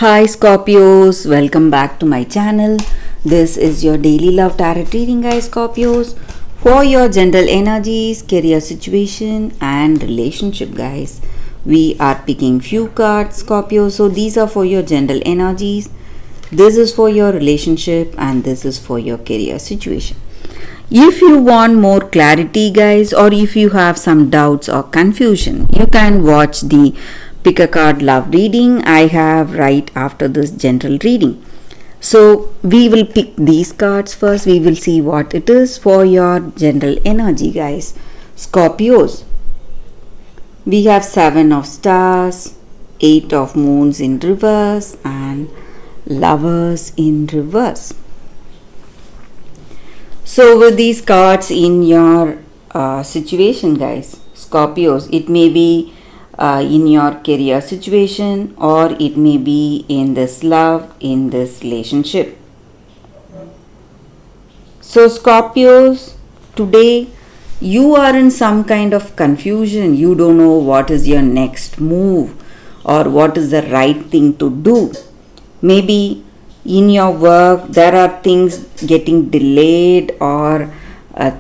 Hi Scorpios, welcome back to my channel. This is your daily love tarot reading, guys. Scorpios, for your general energies, career situation and relationship, guys. We are picking few cards, Scorpios. So these are for your general energies. This is for your relationship and this is for your career situation. If you want more clarity, guys, or if you have some doubts or confusion, you can watch the pick a card love reading I have right after this general reading. So we will pick these cards first. We will see what it is for your general energy, guys. Scorpios. We have 7 of stars, 8 of moons in reverse and lovers in reverse. So with these cards in your situation, guys, Scorpios, it may be in your career situation or it may be in this love, in this relationship. So Scorpios, today you are in some kind of confusion. You don't know what is your next move or what is the right thing to do. Maybe in your work there are things getting delayed or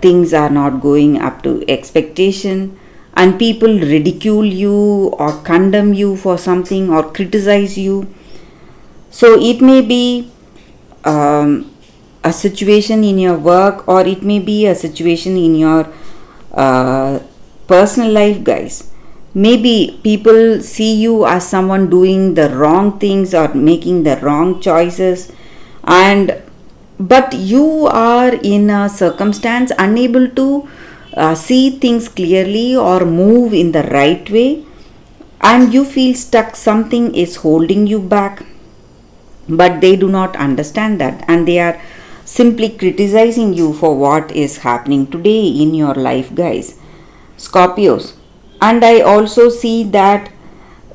things are not going up to expectation and people ridicule you or condemn you for something or criticize you. So it may be a situation in your work or it may be a situation in your personal life, guys. Maybe people see you as someone doing the wrong things or making the wrong choices, but you are in a circumstance unable to see things clearly or move in the right way, and you feel stuck. Something is holding you back, but they do not understand that and they are simply criticizing you for what is happening today in your life, guys, Scorpios. And I also see that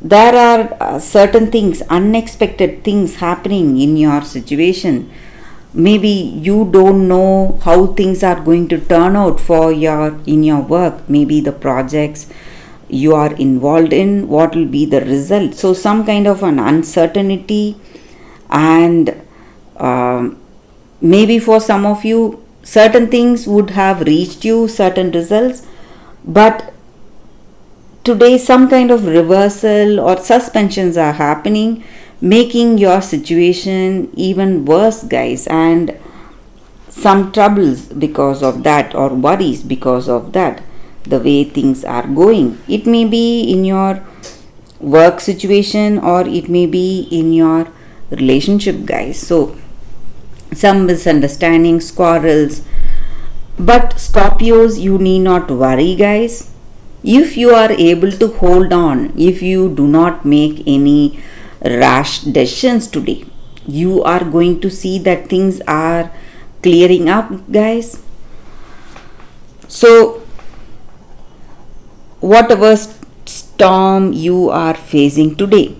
there are certain things, unexpected things happening in your situation. Maybe you don't know how things are going to turn out for in your work. Maybe the projects you are involved in, what will be the result. So some kind of an uncertainty, and maybe for some of you certain things would have reached you, certain results, but today some kind of reversal or suspensions are happening, making your situation even worse, guys, and some troubles because of that or worries because of that, the way things are going. It may be in your work situation or it may be in your relationship, guys. So some misunderstandings, quarrels, but Scorpios, you need not worry, guys. If you are able to hold on, if you do not make any rash decisions today, you are going to see that things are clearing up, guys. So whatever storm you are facing today,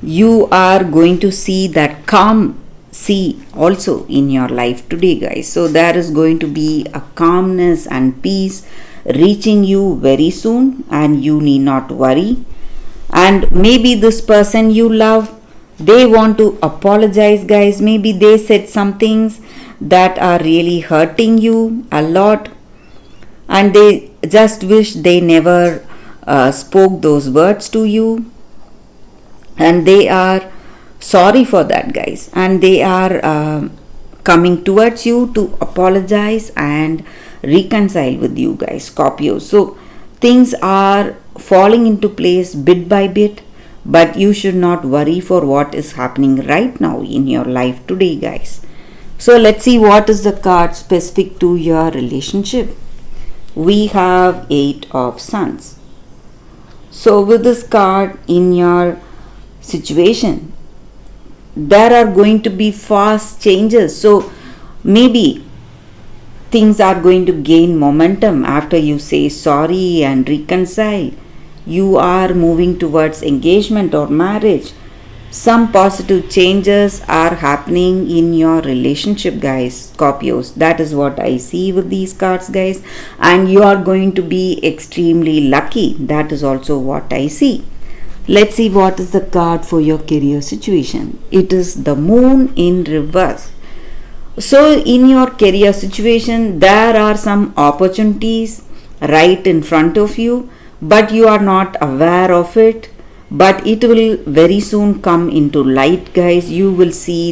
you are going to see that calm sea also in your life today, guys. So there is going to be a calmness and peace reaching you very soon, and you need not worry. And maybe this person you love, they want to apologize, guys. Maybe they said some things that are really hurting you a lot, and they just wish they never spoke those words to you, and they are sorry for that, guys, and they are coming towards you to apologize and reconcile with you, guys, Scorpio. So things are falling into place bit by bit, but you should not worry for what is happening right now in your life today, guys. So let's see what is the card specific to your relationship. We have 8 of Suns. So with this card in your situation, there are going to be fast changes. So maybe things are going to gain momentum after you say sorry and reconcile. You are moving towards engagement or marriage. Some positive changes are happening in your relationship, guys, Scorpios. That is what I see with these cards, guys. And you are going to be extremely lucky. That is also what I see. Let's see what is the card for your career situation. It is the Moon in reverse. So, in your career situation, there are some opportunities right in front of you, but you are not aware of it. But it will very soon come into light, guys. You will see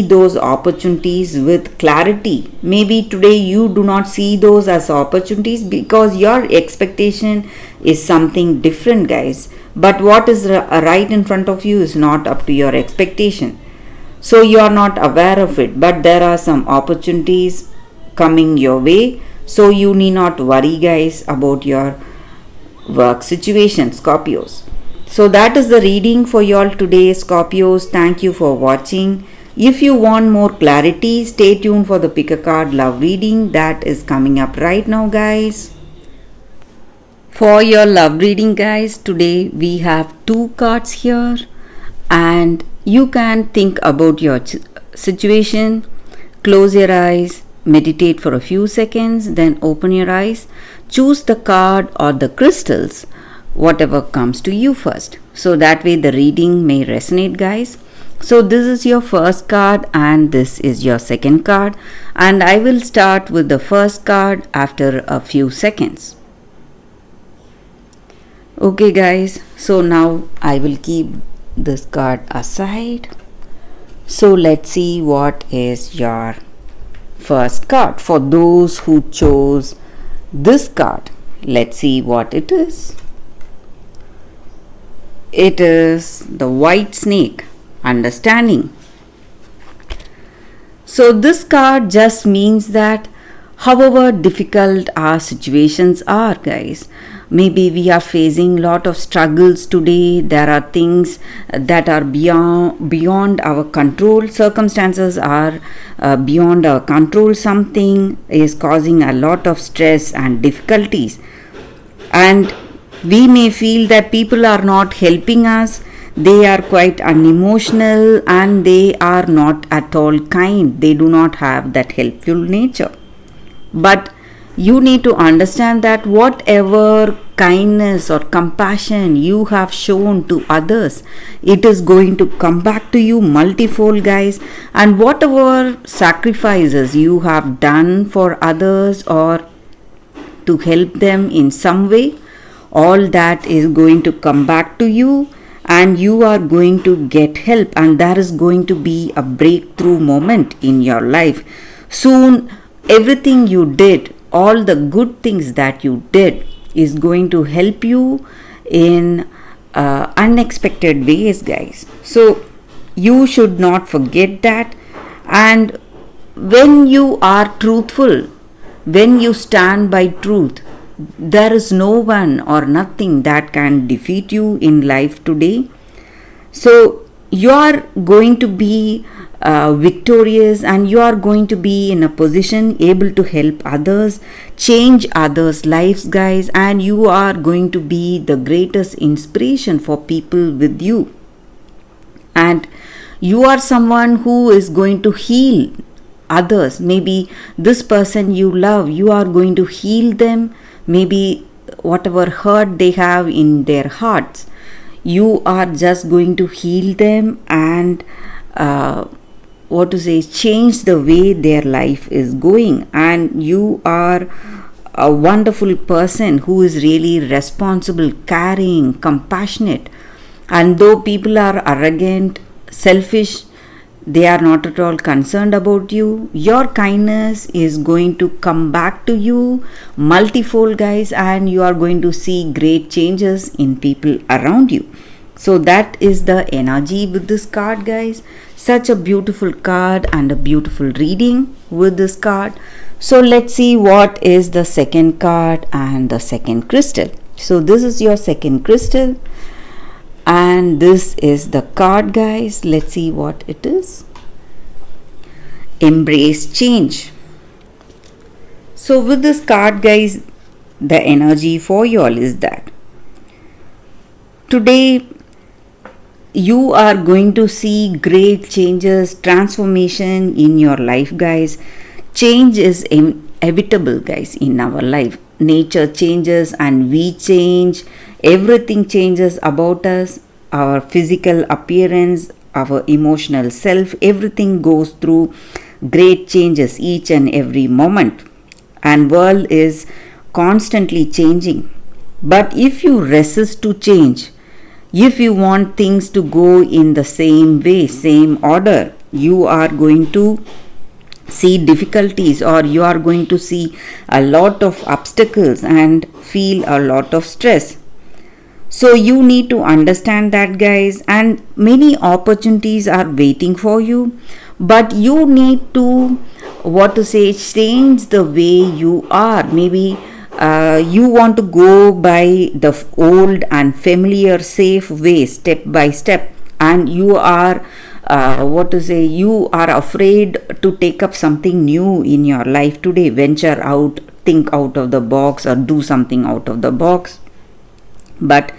those opportunities with clarity. Maybe today you do not see those as opportunities because your expectation is something different, guys. But what is right in front of you is not up to your expectation. So you are not aware of it, but there are some opportunities coming your way. So you need not worry, guys, about your work situation, Scorpios. So that is the reading for y'all today, Scorpios. Thank you for watching. If you want more clarity, stay tuned for the pick a card love reading that is coming up right now, guys. For your love reading, guys, today we have 2 cards here, and you can think about your situation. Close your eyes, meditate for a few seconds, then open your eyes. Choose the card or the crystals, whatever comes to you first. So that way the reading may resonate, guys. So this is your first card and this is your second card, and I will start with the first card after a few seconds. Okay, guys, so now I will keep this card aside. So let's see what is your first card. For those who chose this card, let's see what it is. It is the white snake, understanding. So this card just means that however difficult our situations are, guys, maybe we are facing lot of struggles today. There are things that are beyond our control. Circumstances are beyond our control. Something is causing a lot of stress and difficulties, and we may feel that people are not helping us. They are quite unemotional and they are not at all kind. They do not have that helpful nature. But you need to understand that whatever kindness or compassion you have shown to others, it is going to come back to you multifold, guys. And whatever sacrifices you have done for others or to help them in some way, all that is going to come back to you, and you are going to get help, and there is going to be a breakthrough moment in your life. Soon, everything you did, all the good things that you did, is going to help you in unexpected ways, guys. So, you should not forget that. And when you are truthful, when you stand by truth, there is no one or nothing that can defeat you in life today. So you are going to be victorious, and you are going to be in a position able to help others, change others' lives, guys, and you are going to be the greatest inspiration for people with you. And you are someone who is going to heal others. Maybe this person you love, you are going to heal them. Maybe whatever hurt they have in their hearts, you are just going to heal them and change the way their life is going. And you are a wonderful person who is really responsible, caring, compassionate. And though people are arrogant, selfish, they are not at all concerned about you, your kindness is going to come back to you multifold, guys, and you are going to see great changes in people around you. So that is the energy with this card, guys. Such a beautiful card and a beautiful reading with this card. So let's see what is the second card and the second crystal. So this is your second crystal, and this is the card, guys. Let's see what it is. Embrace change. So with this card, guys, the energy for you all is that today you are going to see great changes, transformation in your life, guys. Change is inevitable, guys, in our life. nature changes and we change. Everything changes about us, our physical appearance, our emotional self, everything goes through great changes each and every moment. And world is constantly changing. But if you resist to change, if you want things to go in the same way, same order, you are going to see difficulties, or you are going to see a lot of obstacles and feel a lot of stress. So you need to understand that, guys, and many opportunities are waiting for you, but you need to, what to say, change the way you are. Maybe you want to go by the old and familiar safe way, step by step, and you are what to say, you are afraid to take up something new in your life today, venture out, think out of the box, or do something out of the box. But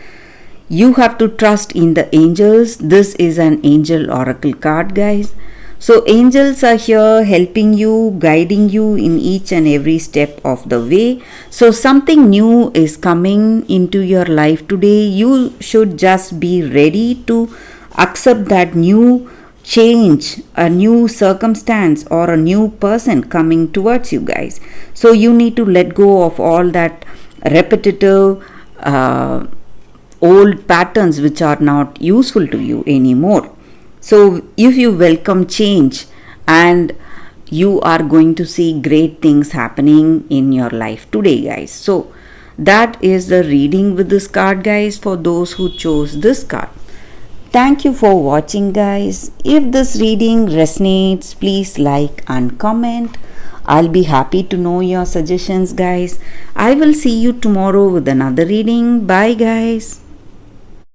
you have to trust in the angels. This is an angel oracle card, guys. So angels are here helping you, guiding you in each and every step of the way. So something new is coming into your life today. You should just be ready to accept that new change, a new circumstance, or a new person coming towards you, guys. So you need to let go of all that repetitive old patterns which are not useful to you anymore. So if you welcome change, and you are going to see great things happening in your life today, guys. So that is the reading with this card, guys, for those who chose this card. Thank you for watching, guys. If this reading resonates, please like and comment. I'll be happy to know your suggestions, guys. I will see you tomorrow with another reading. Bye, guys.